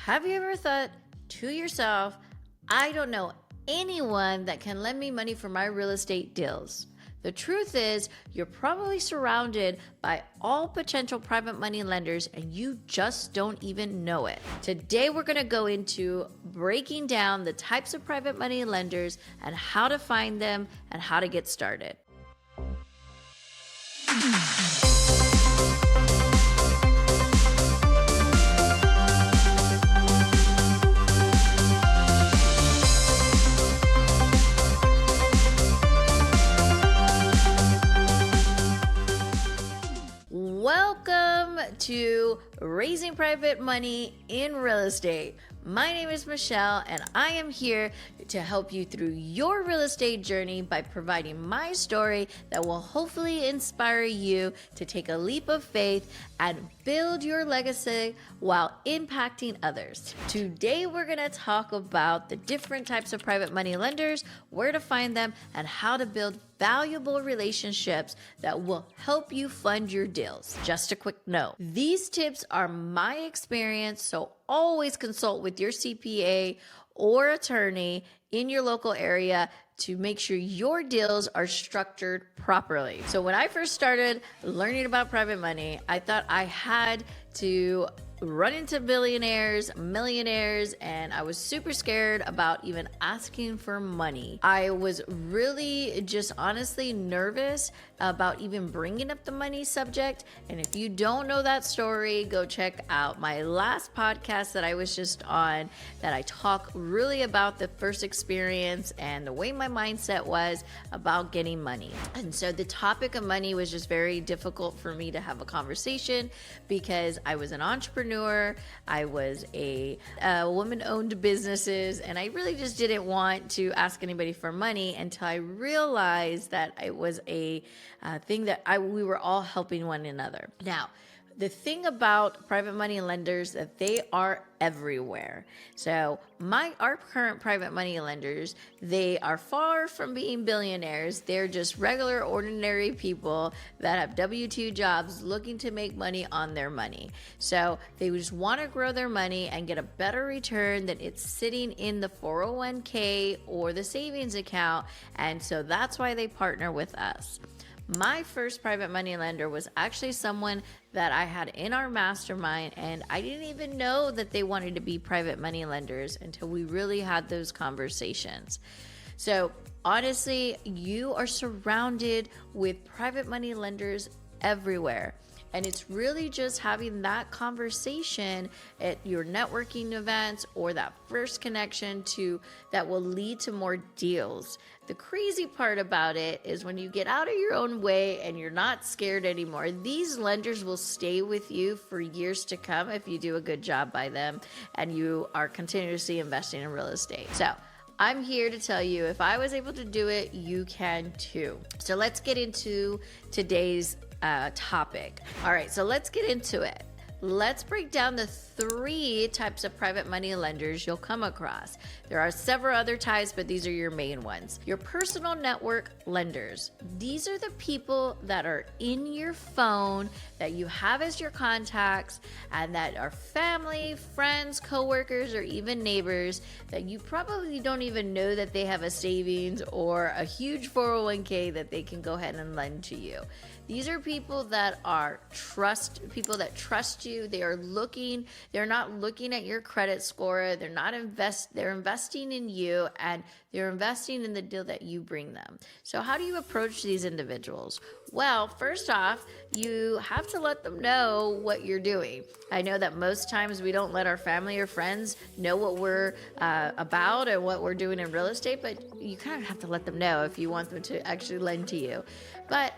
Have you ever thought to yourself, I don't know anyone that can lend me money for my real estate deals? The truth is, you're probably surrounded by all potential private money lenders and you just don't even know it. Today, we're going to go into breaking down the types of private money lenders and how to find them and how to get started. Welcome to Raising Private Money in Real Estate. My name is Michelle, and I am here to help you through your real estate journey by providing my story that will hopefully inspire you to take a leap of faith and build your legacy while impacting others. Today, we're going to talk about the different types of private money lenders, where to find them, and how to build valuable relationships that will help you fund your deals. Just a quick note, these tips are my experience, so always consult with your CPA or attorney in your local area to make sure your deals are structured properly. So when I first started learning about private money, I thought I had to run into billionaires, millionaires, and I was super scared about even asking for money. I was really just honestly nervous about even bringing up the money subject. And if you don't know that story, go check out my last podcast that I was just on, that I talk really about the first experience and the way my mindset was about getting money. And so the topic of money was just very difficult for me to have a conversation because I was an entrepreneur. I was a woman-owned businesses, and I really just didn't want to ask anybody for money until I realized that it was a thing that we were all helping one another. Now, the thing about private money lenders that they are everywhere. So our current private money lenders, they are far from being billionaires. They're just regular, ordinary people that have W-2 jobs looking to make money on their money. So they just want to grow their money and get a better return than it's sitting in the 401k or the savings account. And so that's why they partner with us. My first private money lender was actually someone that I had in our mastermind, and I didn't even know that they wanted to be private money lenders until we really had those conversations. So honestly, you are surrounded with private money lenders everywhere. And it's really just having that conversation at your networking events or that first connection that will lead to more deals. The crazy part about it is when you get out of your own way and you're not scared anymore, these lenders will stay with you for years to come if you do a good job by them and you are continuously investing in real estate. So I'm here to tell you, if I was able to do it, you can too. So let's get into today's topic. All right, so let's get into it. Let's break down the 3 types of private money lenders you'll come across. There are several other types, but these are your main ones. Your personal network lenders. These are the people that are in your phone that you have as your contacts and that are family, friends, coworkers, or even neighbors that you probably don't even know that they have a savings or a huge 401k that they can go ahead and lend to you. These are people that trust you. They're not looking at your credit score. They're investing in you, and they're investing in the deal that you bring them. So how do you approach these individuals? Well, first off, you have to let them know what you're doing. I know that most times we don't let our family or friends know what we're about and what we're doing in real estate, but you kind of have to let them know if you want them to actually lend to you. But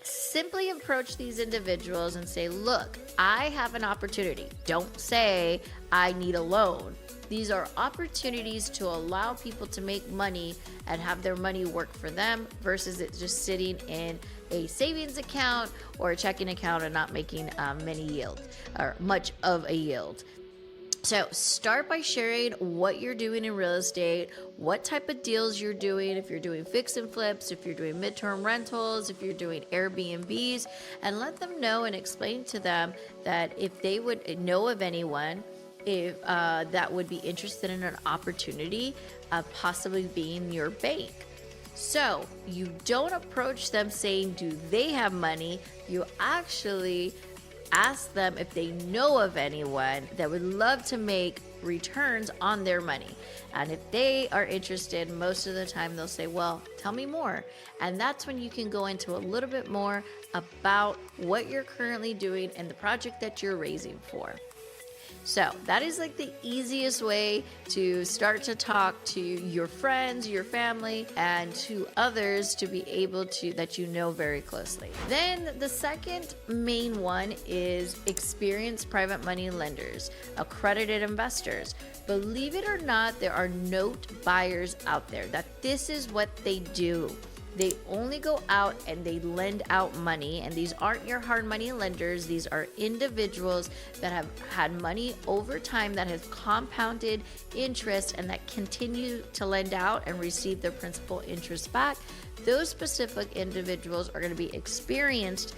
simply approach these individuals and say, look, I have an opportunity. Don't say I need a loan. These are opportunities to allow people to make money and have their money work for them versus it just sitting in a savings account or a checking account and not making many yield or much of a yield. So start by sharing what you're doing in real estate, what type of deals you're doing, if you're doing fix and flips, if you're doing midterm rentals, if you're doing Airbnbs, and let them know and explain to them that if they would know of anyone if that would be interested in an opportunity of possibly being your bank. So you don't approach them saying, do they have money? You actually ask them if they know of anyone that would love to make returns on their money. And if they are interested, most of the time they'll say, well, tell me more. And that's when you can go into a little bit more about what you're currently doing and the project that you're raising for. So that is like the easiest way to start to talk to your friends, your family, and to others to be able to, that you know very closely. Then the second main one is experienced private money lenders, accredited investors. Believe it or not, there are note buyers out there that this is what they do. They only go out and they lend out money, and these aren't your hard money lenders. These are individuals that have had money over time that has compounded interest and that continue to lend out and receive their principal interest back. Those specific individuals are going to be experienced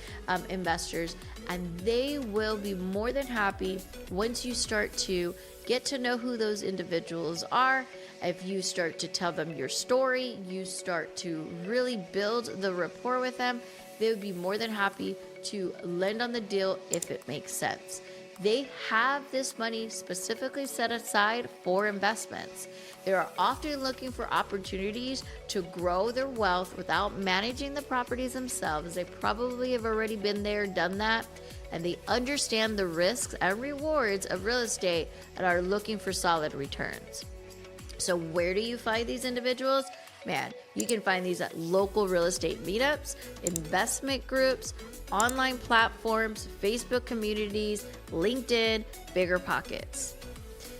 investors, and they will be more than happy once you start to get to know who those individuals are. If you start to tell them your story, you start to really build the rapport with them, they would be more than happy to lend on the deal if it makes sense. They have this money specifically set aside for investments. They are often looking for opportunities to grow their wealth without managing the properties themselves. They probably have already been there, done that, and they understand the risks and rewards of real estate and are looking for solid returns. So where do you find these individuals? Man, you can find these at local real estate meetups, investment groups, online platforms, Facebook communities, LinkedIn, Bigger Pockets.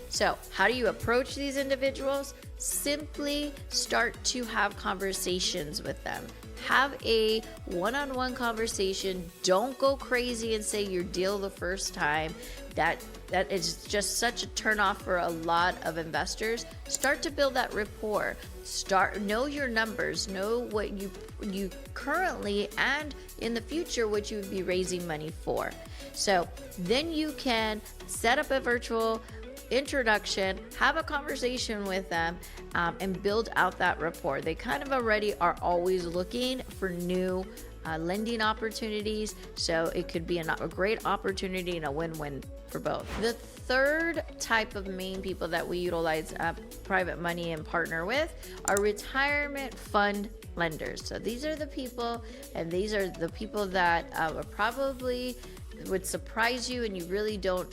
So how do you approach these individuals? Simply start to have conversations with them. Have a one-on-one conversation. Don't go crazy and say your deal the first time. That is just such a turnoff for a lot of investors. Start to build that rapport. Know your numbers. Know what you currently and in the future what you would be raising money for. So then you can set up a virtual introduction, have a conversation with them, and build out that rapport. They kind of already are always looking for new lending opportunities, so it could be a great opportunity and a win-win for both. The third type of main people that we utilize private money and partner with are retirement fund lenders. So these are the people, and these are the people that are probably would surprise you and you really don't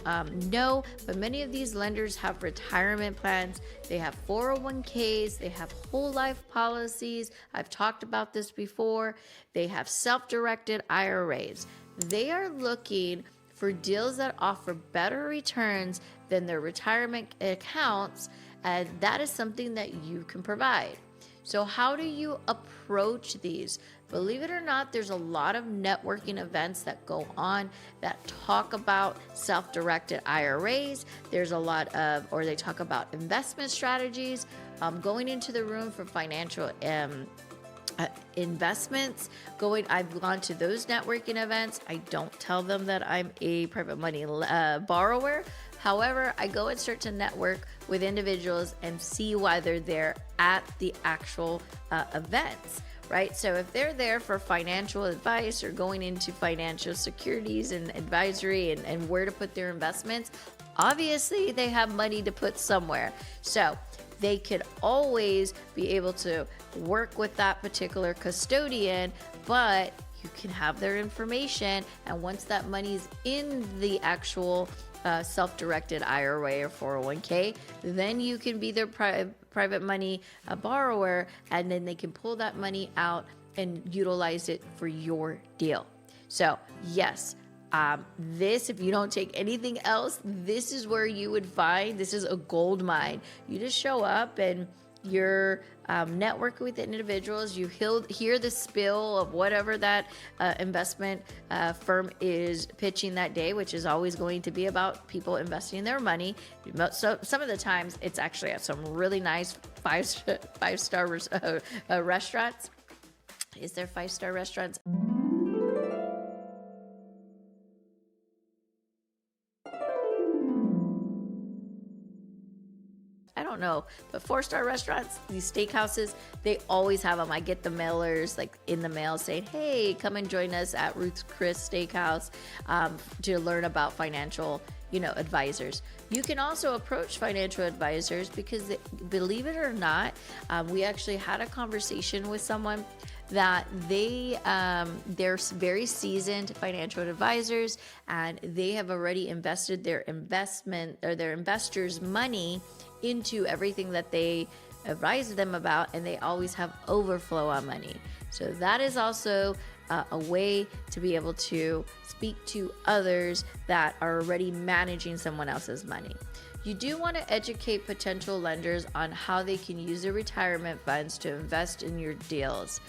know, but many of these lenders have retirement plans. They have 401ks, they have whole life policies. I've talked about this before. They have self-directed IRAs. They are looking for deals that offer better returns than their retirement accounts, and that is something that you can provide. So how do you approach these? Believe it or not, there's a lot of networking events that go on that talk about self-directed IRAs. There's a lot of, or they talk about investment strategies, going into the room for financial investments. I've gone to those networking events. I don't tell them that I'm a private money borrower. However, I go and start to network with individuals and see why they're there at the actual events, right? So if they're there for financial advice or going into financial securities and advisory and where to put their investments, obviously they have money to put somewhere. So they could always be able to work with that particular custodian, but you can have their information. And once that money's in the actual self-directed IRA or 401k, then you can be their private money borrower, and then they can pull that money out and utilize it for your deal. So yes, this, if you don't take anything else, this is where you would find, this is a gold mine. You just show up and you're networking with individuals. You hear the spill of whatever that investment firm is pitching that day, which is always going to be about people investing their money. So some of the times it's actually at some really nice five-star restaurants. Is there five-star restaurants? I don't know, but 4-star restaurants, these steakhouses, they always have them. I get the mailers like in the mail saying, hey, come and join us at Ruth's Chris Steakhouse to learn about financial advisors. You can also approach financial advisors because believe it or not, we actually had a conversation with someone that they're very seasoned financial advisors, and they have already invested their investors' money into everything that they advise them about, and they always have overflow on money. So that is also a way to be able to speak to others that are already managing someone else's money. You do want to educate potential lenders on how they can use their retirement funds to invest in your deals.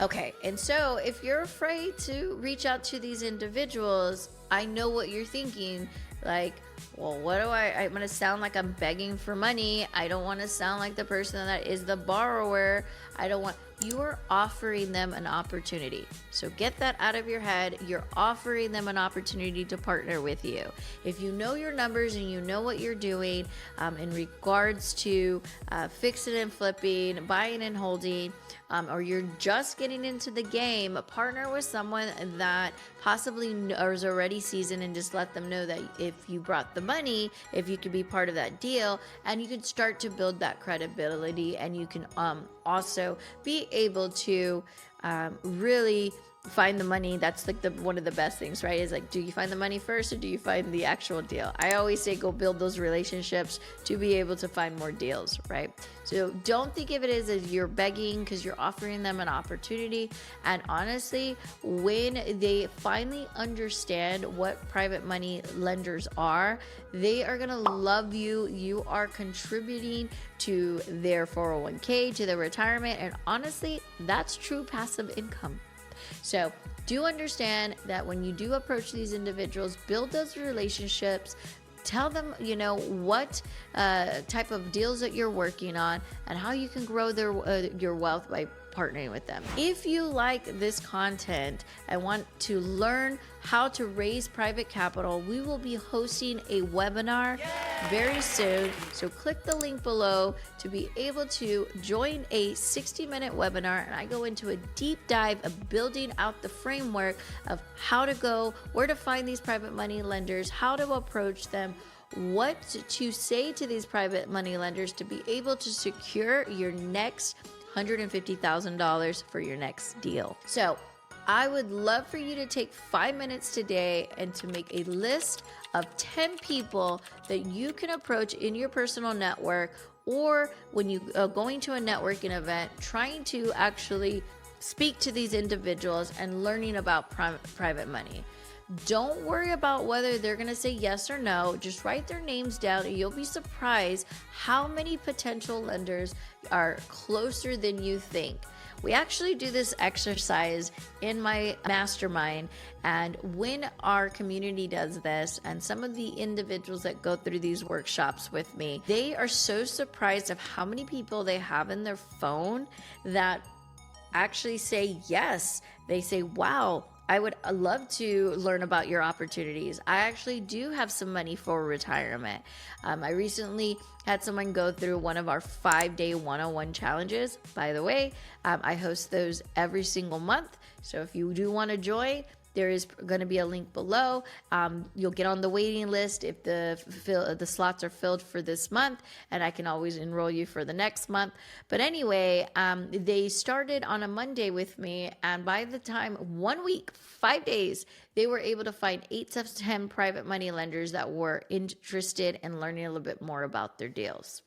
Okay, and so if you're afraid to reach out to these individuals, I know what you're thinking. Like, well, I'm going to sound like I'm begging for money. I don't want to sound like the person that is the borrower. You are offering them an opportunity. So get that out of your head. You're offering them an opportunity to partner with you. If you know your numbers and you know what you're doing in regards to fixing and flipping, buying and holding, or you're just getting into the game, partner with someone that possibly is already seasoned and just let them know that if you brought the money, if you could be part of that deal, and you can start to build that credibility, and you can also be able to really find the money. That's like one of the best things, right? Is like, do you find the money first or do you find the actual deal? I always say go build those relationships to be able to find more deals, right? So don't think of it as you're begging, because you're offering them an opportunity. And honestly, when they finally understand what private money lenders are, they are going to love you. You are contributing to their 401k, to their retirement. And honestly, that's true passive income. So do understand that when you do approach these individuals, build those relationships, tell them, what type of deals that you're working on and how you can grow your wealth by partnering with them. If you like this content and want to learn how to raise private capital, we will be hosting a webinar very soon. So click the link below to be able to join a 60-minute webinar, and I go into a deep dive of building out the framework of how to go, where to find these private money lenders, how to approach them, what to say to these private money lenders to be able to secure your next $150,000 for your next deal. So I would love for you to take 5 minutes today and to make a list of 10 people that you can approach in your personal network, or when you are going to a networking event, trying to actually speak to these individuals and learning about private money. Don't worry about whether they're going to say yes or no. Just write their names down, and you'll be surprised how many potential lenders are closer than you think. We actually do this exercise in my mastermind, and when our community does this, and some of the individuals that go through these workshops with me, they are so surprised of how many people they have in their phone that actually say yes. They say, wow, I would love to learn about your opportunities. I actually do have some money for retirement. I recently had someone go through one of our 5-day one-on-one challenges. By the way, I host those every single month. So if you do want to join, there is going to be a link below. You'll get on the waiting list if the slots are filled for this month, and I can always enroll you for the next month. But anyway, they started on a Monday with me, and by the time 1 week, 5 days, they were able to find 8 to 10 private money lenders that were interested in learning a little bit more about their deals.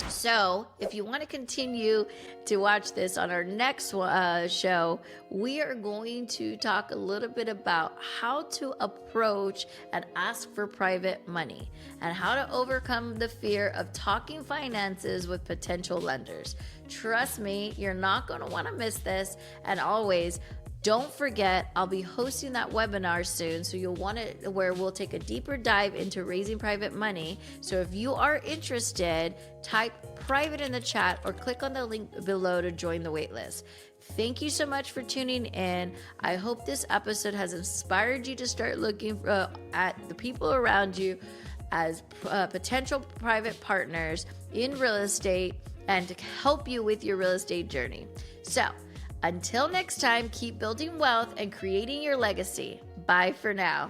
So if you want to continue to watch this on our next show, we are going to talk a little bit about how to approach and ask for private money, and how to overcome the fear of talking finances with potential lenders. Trust me, you're not going to want to miss this. And always, don't forget, I'll be hosting that webinar soon, so you'll want it where we'll take a deeper dive into raising private money. So if you are interested, type private in the chat or click on the link below to join the waitlist. Thank you so much for tuning in. I hope this episode has inspired you to start looking at the people around you as potential private partners in real estate and to help you with your real estate journey. So until next time, keep building wealth and creating your legacy. Bye for now.